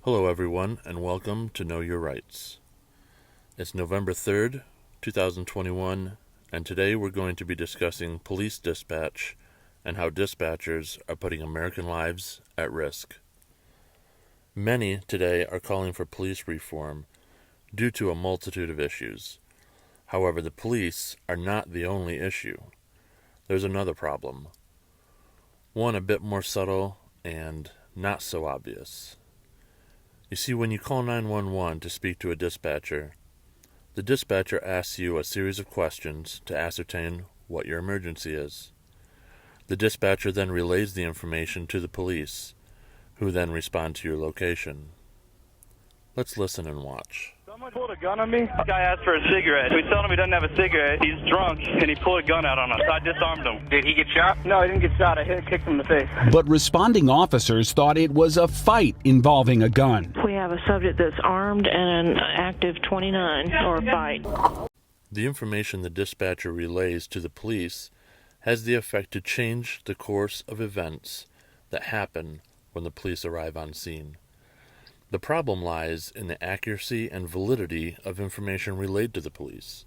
Hello everyone, and welcome to Know Your Rights. It's November 3rd, 2021, and today we're going to be discussing police dispatch and how dispatchers are putting American lives at risk. Many today are calling for police reform due to a multitude of issues. However, the police are not the only issue. There's another problem. One a bit more subtle and not so obvious. You see, when you call 911 to speak to a dispatcher, the dispatcher asks you a series of questions to ascertain what your emergency is. The dispatcher then relays the information to the police, who then respond to your location. Let's listen and watch. Someone pulled a gun on me. The guy asked for a cigarette. We told him he doesn't have a cigarette. He's drunk, and he pulled a gun out on us. So I disarmed him. Did he get shot? No, he didn't get shot. I hit a kick him in the face. But responding officers thought it was a fight involving a gun. We have a subject that's armed and an active 29 or a fight. The information the dispatcher relays to the police has the effect to change the course of events that happen when the police arrive on scene. The problem lies in the accuracy and validity of information relayed to the police.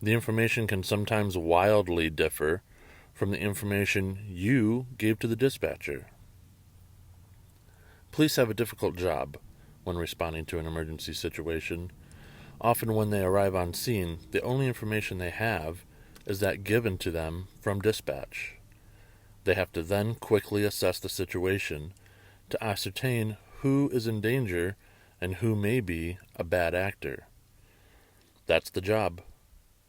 The information can sometimes wildly differ from the information you gave to the dispatcher. Police have a difficult job when responding to an emergency situation. Often when they arrive on scene, the only information they have is that given to them from dispatch. They have to then quickly assess the situation to ascertain who is in danger and who may be a bad actor. That's the job.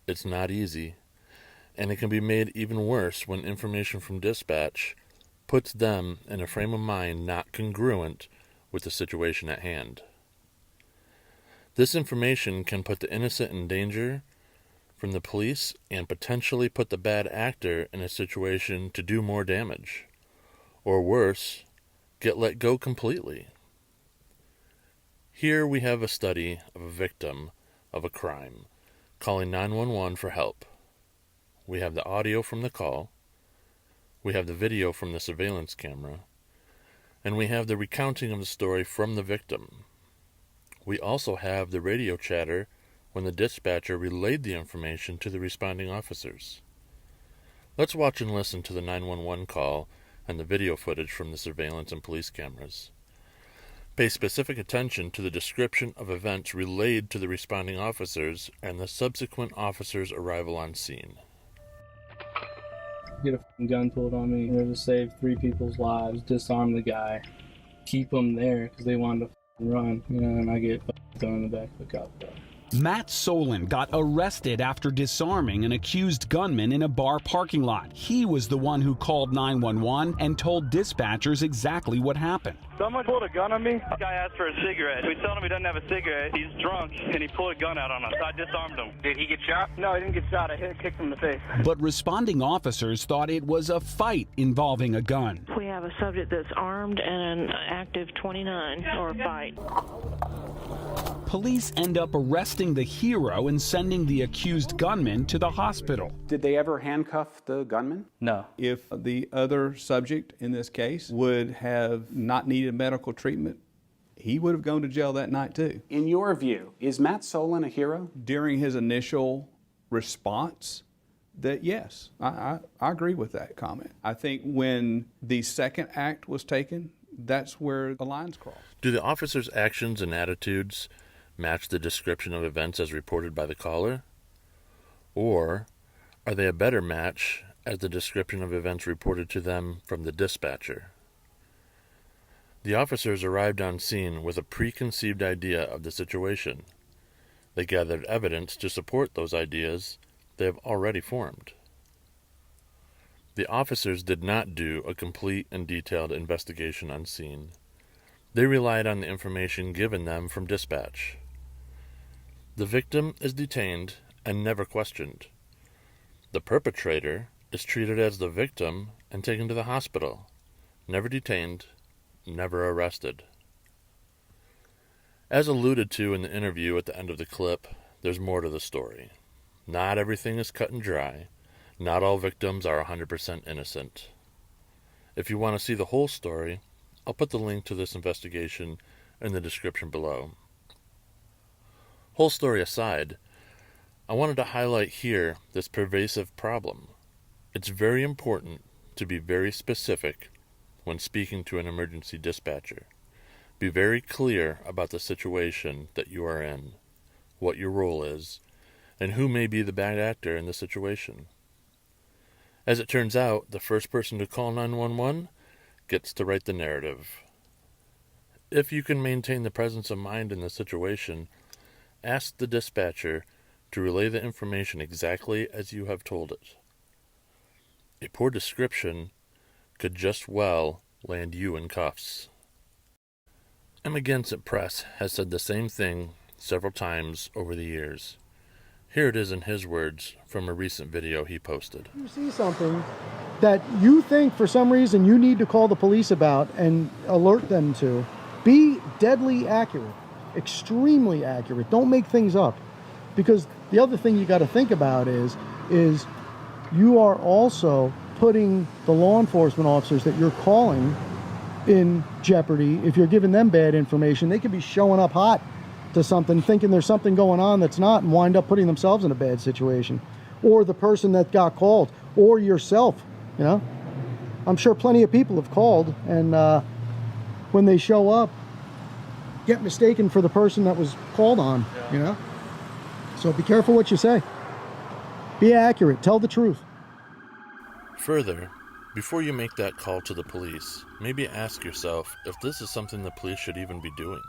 It's not easy, and it can be made even worse when information from dispatch puts them in a frame of mind not congruent with the situation at hand. This information can put the innocent in danger from the police and potentially put the bad actor in a situation to do more damage, or worse, get let go completely. Here we have a study of a victim of a crime calling 911 for help. We have the audio from the call, we have the video from the surveillance camera, and we have the recounting of the story from the victim. We also have the radio chatter when the dispatcher relayed the information to the responding officers. Let's watch and listen to the 911 call and the video footage from the surveillance and police cameras. Pay specific attention to the description of events relayed to the responding officers and the subsequent officers' arrival on scene. Get a fucking gun pulled on me in order to save 3 people's lives, disarm the guy, keep them there because they wanted to run, and I get thrown in the back of the cop car. Matt Solon got arrested after disarming an accused gunman in a bar parking lot. He was the one who called 911 and told dispatchers exactly what happened. Someone pulled a gun on me. The guy asked for a cigarette. We told him he doesn't have a cigarette. He's drunk, and he pulled a gun out on us. So I disarmed him. Did he get shot? No, he didn't get shot. I hit a kick him in the face. But responding officers thought it was a fight involving a gun. We have a subject that's armed and an active 29 or a fight. Police end up arresting the hero and sending the accused gunman to the hospital. Did they ever handcuff the gunman? No. If the other subject in this case would have not needed medical treatment, he would have gone to jail that night too. In your view, is Matt Solon a hero? During his initial response, that yes, I agree with that comment. I think when the second act was taken, that's where the lines crossed. Do the officers' actions and attitudes match the description of events as reported by the caller? Or are they a better match as the description of events reported to them from the dispatcher? The officers arrived on scene with a preconceived idea of the situation. They gathered evidence to support those ideas they have already formed. The officers did not do a complete and detailed investigation on scene. They relied on the information given them from dispatch. The victim is detained and never questioned. The perpetrator is treated as the victim and taken to the hospital, never detained, never arrested. As alluded to in the interview at the end of the clip, there's more to the story. Not everything is cut and dry. Not all victims are 100% innocent. If you want to see the whole story, I'll put the link to this investigation in the description below. Whole story aside, I wanted to highlight here this pervasive problem. It's very important to be very specific when speaking to an emergency dispatcher. Be very clear about the situation that you are in, what your role is, and who may be the bad actor in the situation. As it turns out, the first person to call 911 gets to write the narrative. If you can maintain the presence of mind in the situation, ask the dispatcher to relay the information exactly as you have told it. A poor description could just well land you in cuffs. Amagansette Press has said the same thing several times over the years. Here it is in his words from a recent video he posted. You see something that you think for some reason you need to call the police about and alert them to, be deadly accurate, extremely accurate. Don't make things up. Because the other thing you got to think about is you are also putting the law enforcement officers that you're calling in jeopardy. If you're giving them bad information, they could be showing up hot to something, thinking there's something going on that's not, and wind up putting themselves in a bad situation. Or the person that got called, or yourself, you know? I'm sure plenty of people have called, and when they show up, get mistaken for the person that was called on, you know? So be careful what you say. Be accurate, tell the truth. Further, before you make that call to the police, maybe ask yourself if this is something the police should even be doing.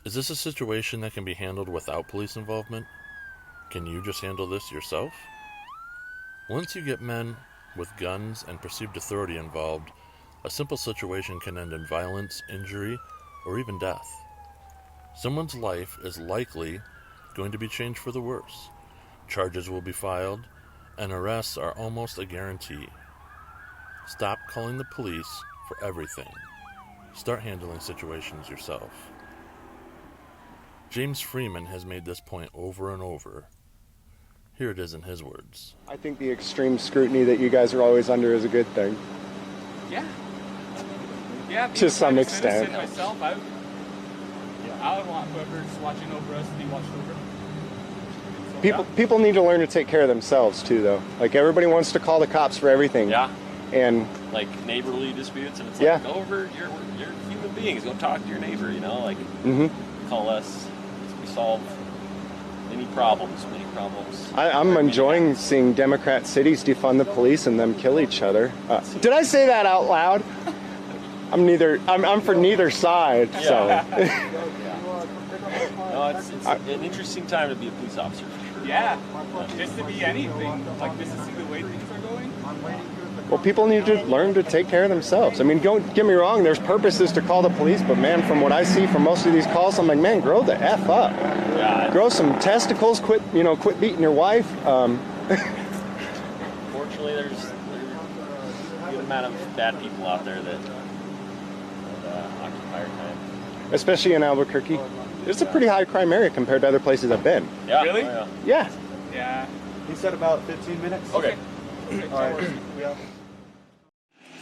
Is this a situation that can be handled without police involvement? Can you just handle this yourself? Once you get men with guns and perceived authority involved, a simple situation can end in violence, injury, or even death. Someone's life is likely going to be changed for the worse. Charges will be filed, and arrests are almost a guarantee. Stop calling the police for everything. Start handling situations yourself. James Freeman has made this point over and over. Here it is in his words. I think the extreme scrutiny that you guys are always under is a good thing. Yeah. To some extent. Myself, I would want whoever's watching over us to be watched over. So, People need to learn to take care of themselves too, though. Like everybody wants to call the cops for everything. Yeah. And like neighborly disputes, and it's like, go over. You're human beings. Go talk to your neighbor. You know, like call us. We solve many problems. I'm enjoying seeing Democrat cities defund the police and them kill each other. Did I say that out loud? I'm for neither side. Yeah. So. No, it's an interesting time to be a police officer for sure. Yeah, just to be anything like this, to see the way things are going. Well, people need to learn to take care of themselves. I mean, don't get me wrong, there's purposes to call the police, but man, from what I see from most of these calls, I'm like, man, grow the F up. Yeah. Grow some testicles, quit beating your wife. Fortunately, there's a good amount of bad people out there that occupy our time. Especially in Albuquerque. It's a pretty high crime area compared to other places I've been. Yeah. Really? Oh, Yeah. Yeah. He said about 15 minutes. Okay. All right.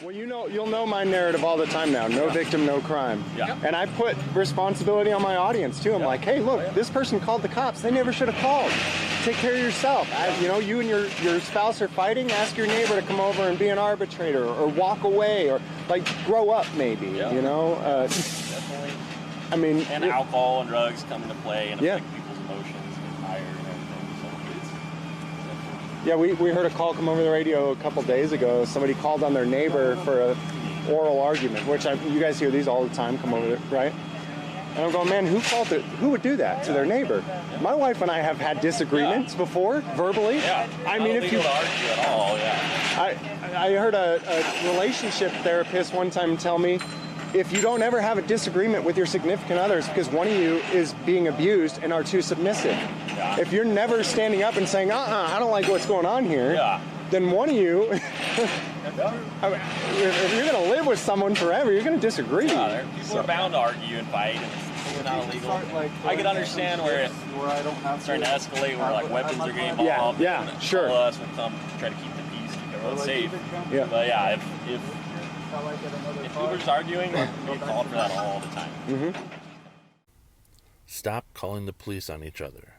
Well, you'll know my narrative all the time now. No victim, no crime. Yeah. And I put responsibility on my audience too. I'm like, hey, look, this person called the cops. They never should have called. Take care of yourself. You and your spouse are fighting. Ask your neighbor to come over and be an arbitrator, or walk away, or like grow up maybe. Yeah. Definitely. I mean, and alcohol and drugs come into play and affect people's emotions and tired and everything. So yeah, we heard a call come over the radio a couple days ago. Somebody called on their neighbor for a oral argument, which you guys hear these all the time. Come over, right? And I'm going, man, who would do that to their neighbor? My wife and I have had disagreements before, verbally. Yeah. I mean, if you argue at all, yeah. I heard a relationship therapist one time tell me, if you don't ever have a disagreement with your significant other, it's because one of you is being abused and are too submissive. Yeah. If you're never standing up and saying, I don't like what's going on here, then one of you, if you're going to live with someone forever, you're going to disagree. Yeah, people are bound to argue and fight, and it's not illegal. I can understand where it's starting to escalate, where like weapons are getting involved. Yeah, sure. Us would come try to keep the peace, keep everyone safe. Yeah. But yeah, if people are just arguing, we call for that all the time. Mm-hmm. stop calling the police on each other.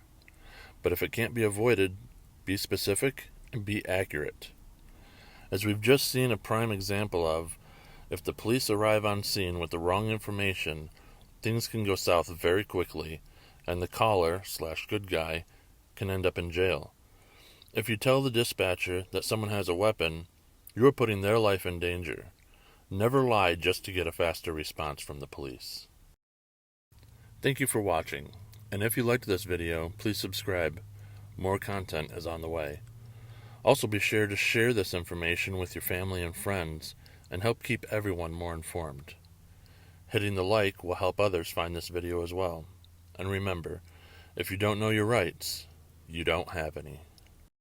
But if it can't be avoided, be specific and be accurate. As we've just seen a prime example of, if the police arrive on scene with the wrong information, things can go south very quickly, and the caller/good guy can end up in jail. If you tell the dispatcher that someone has a weapon, you are putting their life in danger. Never lie just to get a faster response from the police. Thank you for watching, and if you liked this video, please subscribe. More content is on the way. Also be sure to share this information with your family and friends and help keep everyone more informed. Hitting the like will help others find this video as well. And remember, if you don't know your rights, you don't have any.